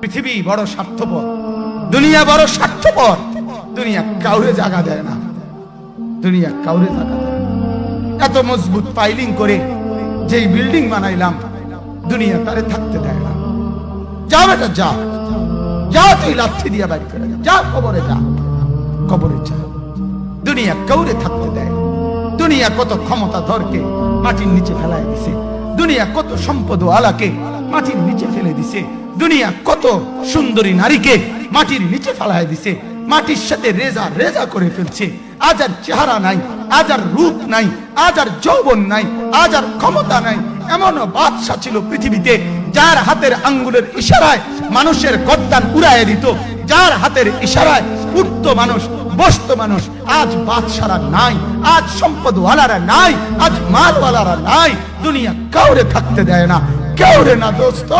পৃথিবী বড় স্বার্থপর, দুনিয়া বড় স্বার্থপর। দুনিয়া কাউরে জায়গা দেয় না, দুনিয়া কাউরে জায়গা দেয় না। এত মজবুত পাইলিং করে যেই বিল্ডিং বানাইলাম, দুনিয়া তারে থাকতে দেয় না। যা বেটা যা, যা তুই লাথি দিয়া বাড়ি করে যা, কবরে যা, কবরে যা। দুনিয়া কাউরে থাকতে দেয় না। দুনিয়া কত ক্ষমতা ধরকে মাটির নিচে ফেলায় দিছে, দুনিয়া কত সম্পদ আলাকে মাটির নিচে ফেলে দিছে, দুনিয়া কত সুন্দরী নারীকে মাটির নিচে ফেলায় দিছে, মাটির সাথে রেজা রেজা করে ফেলছে। আজ আর চেহারা নাই, আজ আর রূপ নাই, আজ আর যৌবন নাই, আজ আর ক্ষমতা নাই। এমন বাদশা ছিল পৃথিবীতে যার হাতের আঙ্গুলের ইশারায় মানুষের গর্দান উড়াইয়া দিত, যার হাতের ইশারায় উঠত মানুষ, বসত মানুষ। আজ বাদশারা নাই, আজ সম্পদওয়ালারা নাই, আজ মালওয়ালারা নাই। দুনিয়া কাউরে থাকতে দেয় না, কাউরে না দোস্ত,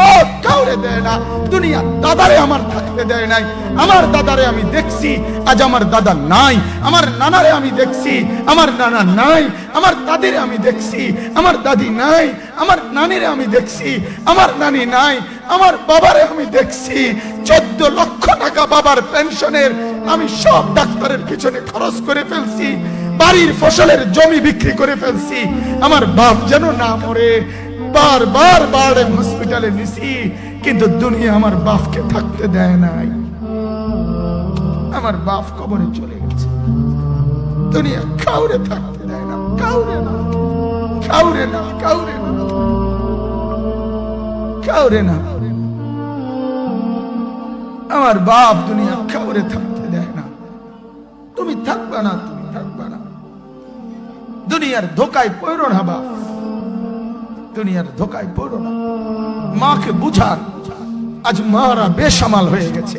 কাউরে দেয় না। দুনিয়া দাদারে আমার থাকতে দেয় নাই। আমার দাদারে আমি দেখছি, আজ আমার দাদা নাই। আমার নানারে আমি দেখছি, আমার নানা নাই। আমার দাদিরে আমি দেখছি, আমার দাদি নাই। আমার নানিরে আমি দেখছি, আমার নানি নাই। আমার বাবারে আমি দেখছি, 14 লক্ষ টাকা বাবার পেনশনের আমি সব ডাক্তারের পিছনে খরচ করে ফেলছি, বাড়ির ফসলের জমি বিক্রি করে ফেলছি। আমার বাপ যেন না মরে বারবার বারে হসপিটালে নিছি, কিন্তু দুনিয়া আমার বাপকে থাকতে দেয় নাই। আমার বাপ কবরে চলে গেছে। দুনিয়া কাউরে থাকতে দেয় না, কাউরে না, কাউরে না, কাউরে না, কাউরে না। আমার বাপ দুনিয়া কাউরে থাকতে দেয় না। তুমি থাকবা না, তুমি থাকবা না। দুনিয়ার ধোকায় পড়ো না বাপ, দুনিয়ার ধোকায় পড়ো না। মাকে বুঝান, আজ মারা বেসামাল হয়ে গেছে,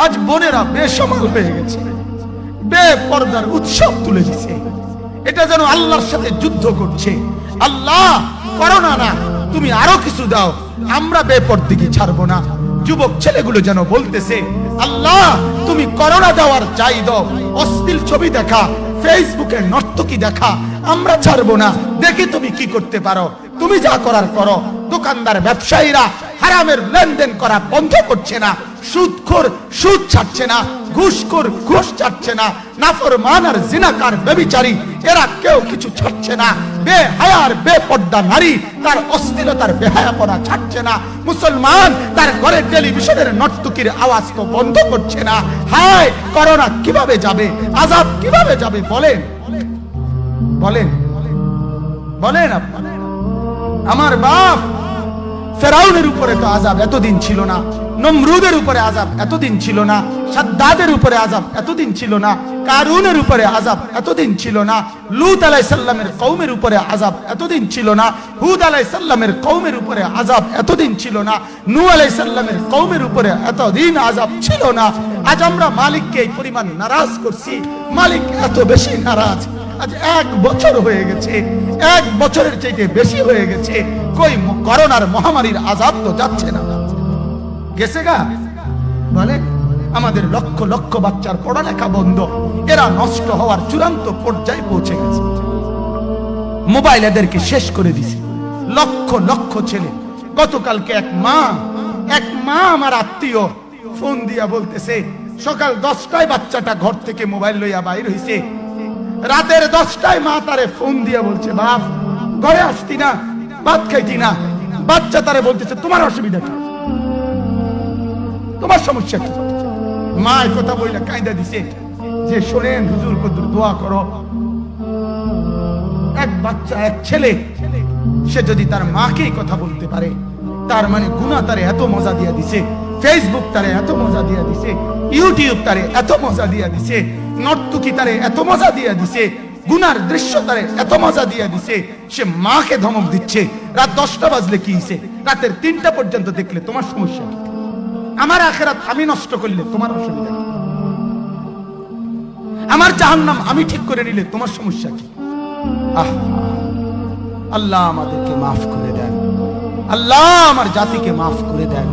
আজ বোনেরা বেসামাল হয়ে গেছে, বেপরদার উৎসব তুলে দিছে। এটা যেন আল্লাহর সাথে যুদ্ধ করছে। আল্লাহ করোনা না, তুমি আরো কিছু দাও, আমরা বেপরদিকে ছাড়বো না। যুবক ছেলেগুলো যেন বলতেছে, আল্লাহ তুমি করোনা দেওয়ার চাই দাও, অশ্লীল ছবি দেখা, ফেসবুকে নর্তকী দেখা আমরা ছাড়বো না। দেখি তুমি কি করতে পারো, তুমি যা করার করো। দোকানদার ব্যবসায়ীরা হারামের লেনদেন করা বন্ধ করছে না, সুদখোর সুদ ছাড়ছে না, ঘুষখোর ঘুষ ছাড়ছে না, নাফরমান আর জিনাকার ব্যভিচারী এরা কেউ কিছু ছাড়ছে না। বেহায়ার বেপর্দা নারী তার অশ্লীলতার বেহায়াপনা ছাড়ছে না। মুসলমান তার ঘরে টেলিভিশনের নর্তকীর আওয়াজ তো বন্ধ করছে না। হায় করোনা কিভাবে যাবে, আযাব কিভাবে যাবে বলেন, বলেন, বলেন আপনারা। আমার বাপ ফেরাউনের উপরে তো আযাব এতদিন ছিল না, নমরুদের উপরে আযাব এতদিন ছিল না, সাদ্দাদের উপরে আযাব এতদিন ছিল না, কারুনের উপরে আযাব এতদিন ছিল না, লূত আলাইহিস সালামের কওমের উপরে আযাব এতদিন ছিল না, হুদ আলাইহিস সালামের কওমের উপরে আযাব এতদিন ছিল না, নূহ আলাইহিস সালামের কওমের উপরে এতদিন আযাব ছিল না। আজ আমরা মালিককে এই পরিমাণ নারাজ করছি, মালিক এত বেশি নারাজ। আজ 1 বছর হয়ে গেছে, 1 বছরের চাইতে বেশি হয়ে গেছে, কই করোনার মহামারীর আযাব তো যাচ্ছে না, গেছে গা বলে। আমাদের লক্ষ লক্ষ বাচ্চার পড়ালেখা বন্ধ, এরা নষ্ট হওয়ার চূড়ান্ত পর্যায়ে পৌঁছে গেছে। মোবাইল এদেরকে শেষ করে দিছে। লক্ষ লক্ষ ছেলে। গতকালকে এক মা আমার আত্মীয় ফোন দিয়া বলতেছে, সকাল 10টায় বাচ্চাটা ঘর থেকে মোবাইল লইয়া বাইর হইছে, রাতের 10টায় মা তারে ফোন দিয়া বলছে, বাপ ঘরে আসতি না, ভাত খাইতি না। বাচ্চা তারে বলতেছে, তোমার অসুবিধা কি, তোমার সমস্যা কি? মা এই কথা বইলা কাঁদা দিছে যে, শোনেন হুজুর কদ্দুর দোয়া করো। এক বাচ্চা, এক ছেলে, সে যদি তার মাকে কথা বলতে পারে, তার মানে গুনাহ তারে এত মজা দিয়া দিছে, ফেসবুক তারে এত মজা দিয়া দিছে, ইউটিউব তারে এত মজা দিয়া দিছে, নর্তকী তারে এত মজা দিয়া দিছে, গুনার দৃশ্য তারে এত মজা দিয়া দিছে, সে মাকে ধমক দিচ্ছে। রাত 10টা বাজলে কি হইছে, রাতের 3টা পর্যন্ত দেখলে তোমার সমস্যা কি? আমার আখিরাত আমি নষ্ট করলে তোমার অসুবিধা কি? আমার জাহান্নাম আমি ঠিক করে নিলে তোমার সমস্যা কি? আল্লাহ আমাদেরকে মাফ করে দেন, আল্লাহ আমার জাতিকে মাফ করে দেন।